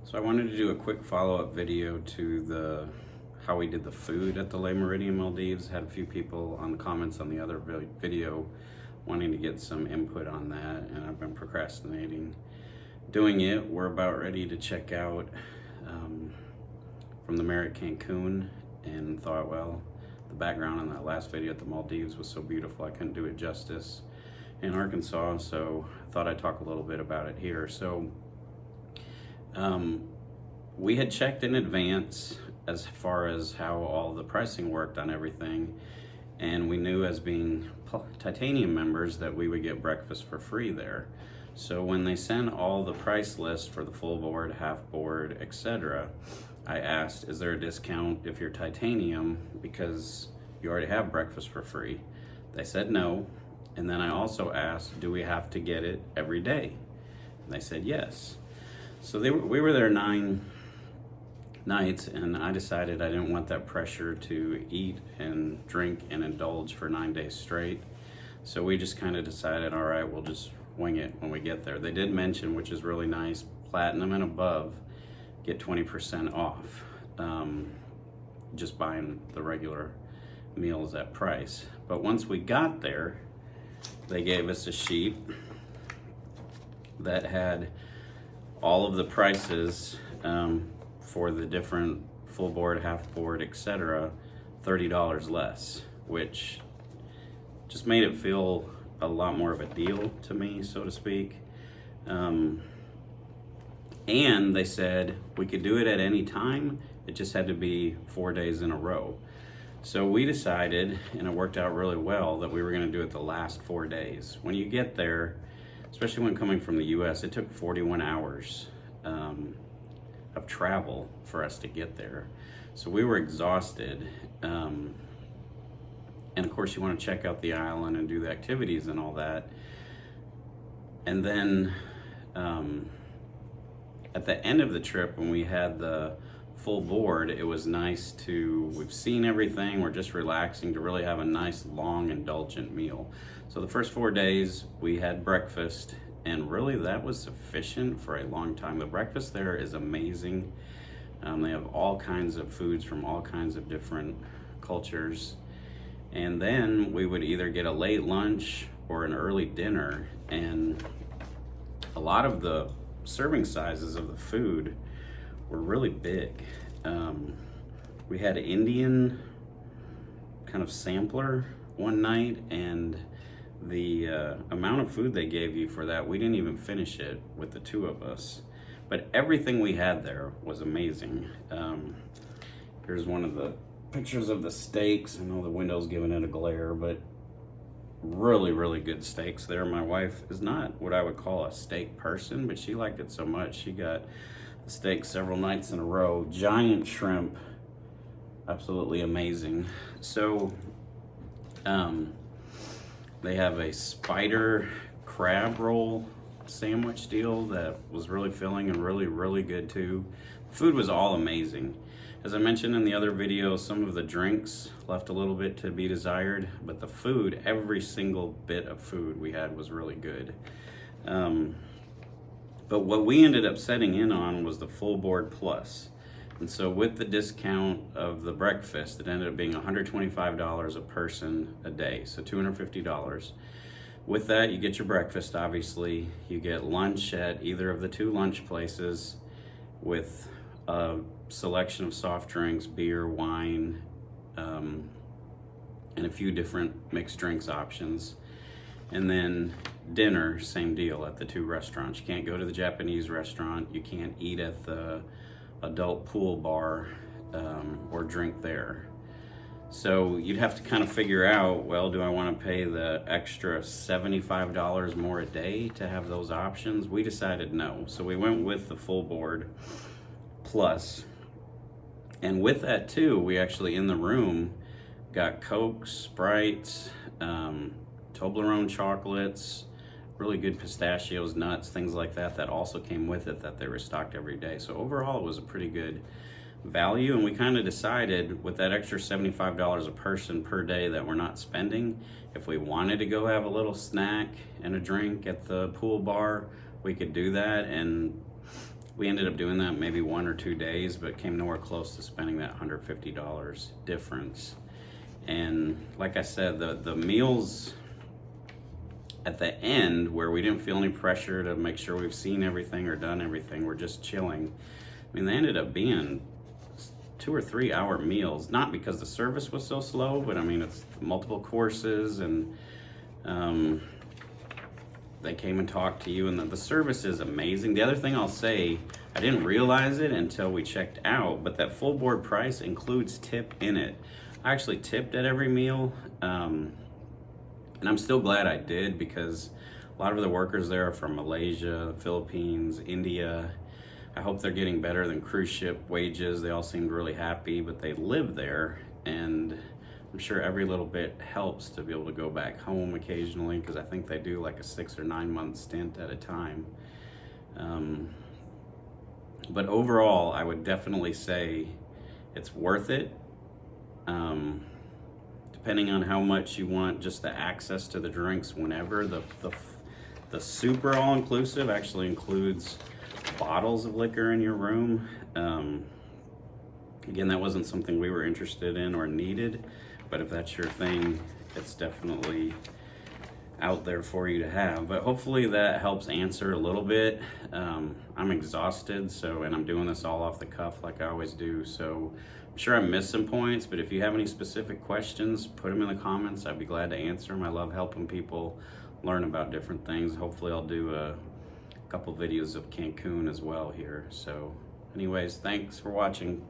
So I wanted to do a quick follow-up video to how we did the food at the meridien Maldives. Had a few people on the comments on the other video wanting to get some input on that, and I've been procrastinating doing it. We're about ready to check out from the Marriott Cancun, and thought, well, the background on that last video at the Maldives was so beautiful I couldn't do it justice in Arkansas, so I thought I'd talk a little bit about it here. So we had checked in advance as far as how all the pricing worked on everything, and we knew, as being titanium members, that we would get breakfast for free there. So when they sent all the price list for the full board, half board, etc., I asked, is there a discount if you're titanium because you already have breakfast for free? They said no. And then I also asked, do we have to get it every day? And they said yes. So we were there 9 nights, and I decided I didn't want that pressure to eat and drink and indulge for 9 days straight. So we just kind of decided, all right, we'll just wing it when we get there. They did mention, which is really nice, platinum and above get 20% off, just buying the regular meals at price. But once we got there, they gave us a sheet that had all of the prices for the different full board, half board, etc., $30 less, which just made it feel a lot more of a deal to me, so to speak. And they said we could do it at any time, it just had to be 4 days in a row. So we decided, and it worked out really well, that we were going to do it the last 4 days. When you get there, especially when coming from the US, it took 41 hours of travel for us to get there. So we were exhausted. And of course, you want to check out the island and do the activities and all that. And then at the end of the trip, when we had the full board, it was nice we've seen everything, we're just relaxing, to really have a nice, long, indulgent meal. So the first 4 days, we had breakfast, and really that was sufficient for a long time. The breakfast there is amazing. They have all kinds of foods from all kinds of different cultures. And then we would either get a late lunch or an early dinner, and a lot of the serving sizes of the food were really big. We had an Indian kind of sampler one night, and the amount of food they gave you for that, we didn't even finish it with the two of us. But everything we had there was amazing. Here's one of the pictures of the steaks. I know the window's giving it a glare, but really, really good steaks there. My wife is not what I would call a steak person, but she liked it so much, she got the steak several nights in a row. Giant shrimp, absolutely amazing. So they have a spider crab roll sandwich deal that was really filling and really, really good too. Food was all amazing. As I mentioned in the other video, some of the drinks left a little bit to be desired, but the food, every single bit of food we had was really good. But what we ended up setting in on was the full board plus. And so with the discount of the breakfast, it ended up being $125 a person a day, so $250. With that, you get your breakfast, obviously. You get lunch at either of the 2 lunch places with a selection of soft drinks, beer, wine, and a few different mixed drinks options. And then dinner, same deal at the 2 restaurants. You can't go to the Japanese restaurant, you can't eat at the adult pool bar or drink there. So you'd have to kind of figure out, well, do I want to pay the extra $75 more a day to have those options? We decided no. So we went with the full board plus. And with that too, we actually in the room got Coke, Sprites, Toblerone chocolates, really good pistachios, nuts, things like that, that also came with it, that they were stocked every day. So overall, it was a pretty good value, and we kind of decided with that extra $75 a person per day that we're not spending, if we wanted to go have a little snack and a drink at the pool bar, we could do that. And We ended up doing that maybe 1 or 2 days, but came nowhere close to spending that $150 difference. And like I said, the meals at the end, where we didn't feel any pressure to make sure we've seen everything or done everything, we're just chilling. I mean, they ended up being 2 or 3 hour meals, not because the service was so slow, but I mean, it's multiple courses, and they came and talked to you, and the service is amazing. The other thing I'll say, I didn't realize it until we checked out, but that full board price includes tip in it. I actually tipped at every meal, and I'm still glad I did, because a lot of the workers there are from Malaysia, the Philippines, India. I hope they're getting better than cruise ship wages. They all seemed really happy, but they live there, and I'm sure every little bit helps to be able to go back home occasionally, because I think they do like a 6 or 9 month stint at a time. But overall, I would definitely say it's worth it. Depending on how much you want just the access to the drinks whenever. The super all-inclusive actually includes bottles of liquor in your room. Again, that wasn't something we were interested in or needed, but if that's your thing, it's definitely out there for you to have. But hopefully that helps answer a little bit. I'm exhausted, and I'm doing this all off the cuff like I always do, so I'm sure I missed some points, but if you have any specific questions, put them in the comments. I'd be glad to answer them. I love helping people learn about different things. Hopefully I'll do a couple videos of Cancun as well here. So anyways, thanks for watching.